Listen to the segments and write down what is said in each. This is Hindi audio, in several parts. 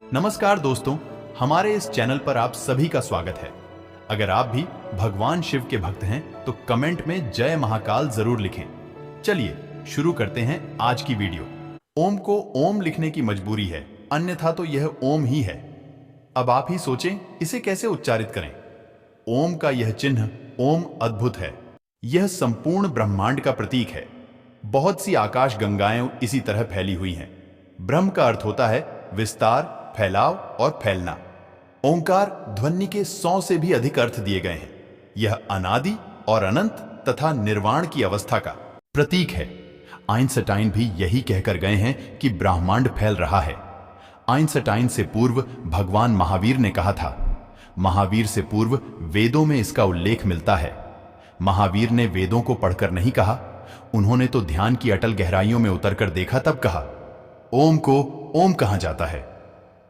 नमस्कार दोस्तों, हमारे इस चैनल पर आप सभी का स्वागत है। अगर आप भी भगवान शिव के भक्त हैं तो कमेंट में जय महाकाल जरूर लिखें। चलिए शुरू करते हैं आज की वीडियो। ओम को ओम लिखने की मजबूरी है, अन्यथा तो यह ओम ही है। अब आप ही सोचें इसे कैसे उच्चारित करें। ओम का यह चिन्ह ओम अद्भुत है। यह संपूर्ण ब्रह्मांड का प्रतीक है। बहुत सी आकाश गंगाएं इसी तरह फैली हुई हैं। ब्रह्म का अर्थ होता है विस्तार, फैलाव और फैलना। ओंकार ध्वनि के 100 से भी अधिक अर्थ दिए गए हैं। यह अनादि और अनंत तथा निर्वाण की अवस्था का प्रतीक है। आइंस्टाइन भी यही कहकर गए हैं कि ब्रह्मांड फैल रहा है। आइंस्टाइन से पूर्व भगवान महावीर ने कहा था। महावीर से पूर्व वेदों में इसका उल्लेख मिलता है। महावीर ने वेदों को पढ़कर नहीं कहा, उन्होंने तो ध्यान की अटल गहराइयों में उतरकर देखा तब कहा। ओम को ओम कहा जाता है,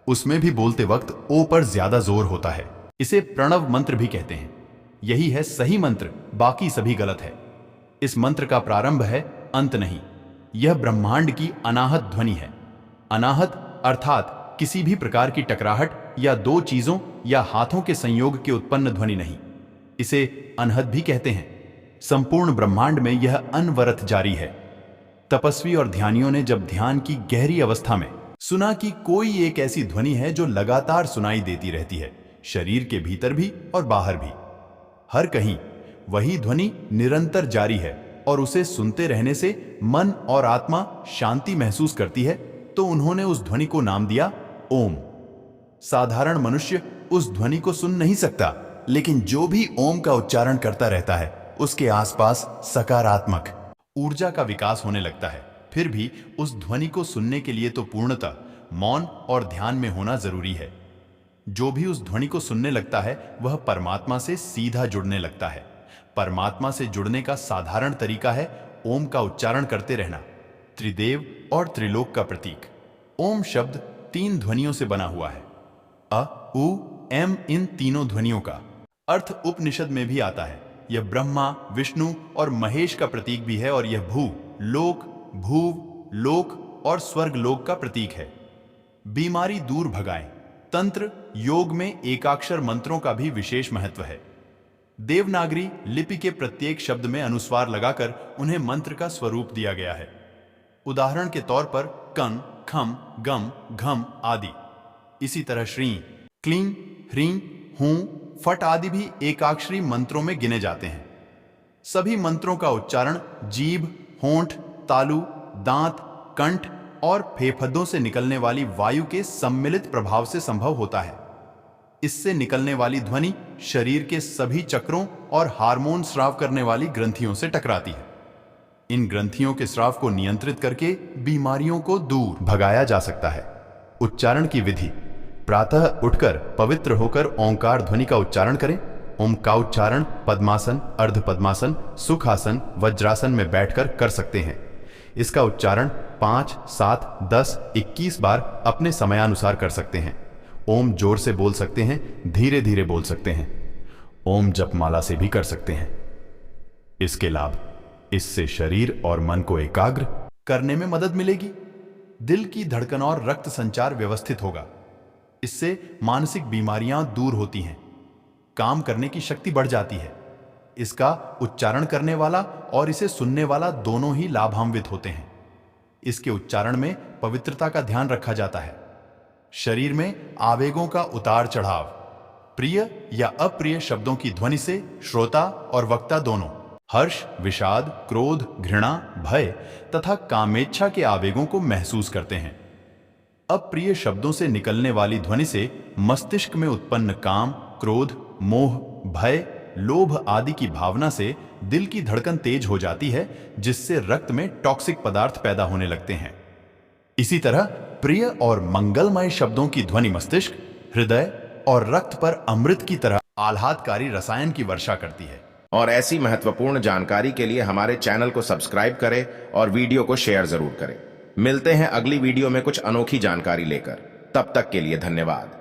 उसमें भी बोलते वक्त ओ पर ज्यादा जोर होता है। इसे प्रणव मंत्र भी कहते हैं। यही है सही मंत्र, बाकी सभी गलत है। इस मंत्र का प्रारंभ है, अंत नहीं। यह ब्रह्मांड की अनाहत ध्वनि है। अनाहत अर्थात किसी भी प्रकार की टकराहट या दो चीजों या हाथों के संयोग के उत्पन्न ध्वनि नहीं। इसे अनहत भी कहते हैं। संपूर्ण ब्रह्मांड में यह अनवरत जारी है। तपस्वी और ध्यानियों ने जब ध्यान की गहरी अवस्था में सुना कि कोई एक ऐसी ध्वनि है जो लगातार सुनाई देती रहती है, शरीर के भीतर भी और बाहर भी, हर कहीं वही ध्वनि निरंतर जारी है और उसे सुनते रहने से मन और आत्मा शांति महसूस करती है, तो उन्होंने उस ध्वनि को नाम दिया ओम। साधारण मनुष्य उस ध्वनि को सुन नहीं सकता, लेकिन जो भी ओम का उच्चारण करता रहता है उसके आसपास सकारात्मक ऊर्जा का विकास होने लगता है। फिर भी उस ध्वनि को सुनने के लिए तो पूर्णतः मौन और ध्यान में होना जरूरी है। जो भी उस ध्वनि को सुनने लगता है वह परमात्मा से सीधा जुड़ने लगता है। परमात्मा से जुड़ने का साधारण तरीका है ओम का उच्चारण करते रहना। त्रिदेव और त्रिलोक का प्रतीक ओम शब्द 3 ध्वनियों से बना हुआ है। अ, उ, एम। इन तीनों ध्वनियों का अर्थ उपनिषद में भी आता है। यह ब्रह्मा, विष्णु और महेश का प्रतीक भी है और यह भू, लोक, भूव, लोक और स्वर्ग लोक का प्रतीक है। बीमारी दूर भगाएं। तंत्र योग में एकाक्षर मंत्रों का भी विशेष महत्व है। देवनागरी लिपि के प्रत्येक शब्द में अनुस्वार लगाकर उन्हें मंत्र का स्वरूप दिया गया है। उदाहरण के तौर पर कं, खम, गम, घम आदि। इसी तरह श्री, क्लीं, ह्रीं, हूं, फट आदि भी एकाक्षरी मंत्रों में गिने जाते हैं। सभी मंत्रों का उच्चारण जीभ, होंठ, तालु, दांत, कंठ और फेफड़ों से निकलने वाली वायु के सम्मिलित प्रभाव से संभव होता है। इससे निकलने वाली ध्वनि शरीर के सभी चक्रों और हार्मोन स्राव करने वाली ग्रंथियों से टकराती है। इन ग्रंथियों के स्राव को नियंत्रित करके बीमारियों को दूर भगाया जा सकता है। उच्चारण की विधि, प्रातः उठकर पवित्र होकर ओंकार ध्वनि का उच्चारण करें। ओम का उच्चारण पद्मासन, अर्ध पद्मासन, सुखासन, वज्रासन में बैठकर कर सकते हैं। इसका उच्चारण 5, 7, 10, 21 बार अपने समयानुसार कर सकते हैं। ओम जोर से बोल सकते हैं, धीरे धीरे बोल सकते हैं। ओम जपमाला से भी कर सकते हैं। इसके लाभ, इससे शरीर और मन को एकाग्र करने में मदद मिलेगी। दिल की धड़कन और रक्त संचार व्यवस्थित होगा। इससे मानसिक बीमारियां दूर होती हैं। काम करने की शक्ति बढ़ जाती है। इसका उच्चारण करने वाला और इसे सुनने वाला दोनों ही लाभान्वित होते हैं। इसके उच्चारण में पवित्रता का ध्यान रखा जाता है। शरीर में आवेगों का उतार चढ़ाव, प्रिय या अप्रिय शब्दों की ध्वनि से श्रोता और वक्ता दोनों हर्ष, विषाद, क्रोध, घृणा, भय तथा कामेच्छा के आवेगों को महसूस करते हैं। अप्रिय शब्दों से निकलने वाली ध्वनि से मस्तिष्क में उत्पन्न काम, क्रोध, मोह, भय, लोभ आदि की भावना से दिल की धड़कन तेज हो जाती है, जिससे रक्त में टॉक्सिक पदार्थ पैदा होने लगते हैं। इसी तरह प्रिय और मंगलमय शब्दों की ध्वनि मस्तिष्क, हृदय और रक्त पर अमृत की तरह आह्लादकारी रसायन की वर्षा करती है। और ऐसी महत्वपूर्ण जानकारी के लिए हमारे चैनल को सब्सक्राइब करें और वीडियो को शेयर जरूर करें। मिलते हैं अगली वीडियो में कुछ अनोखी जानकारी लेकर। तब तक के लिए धन्यवाद।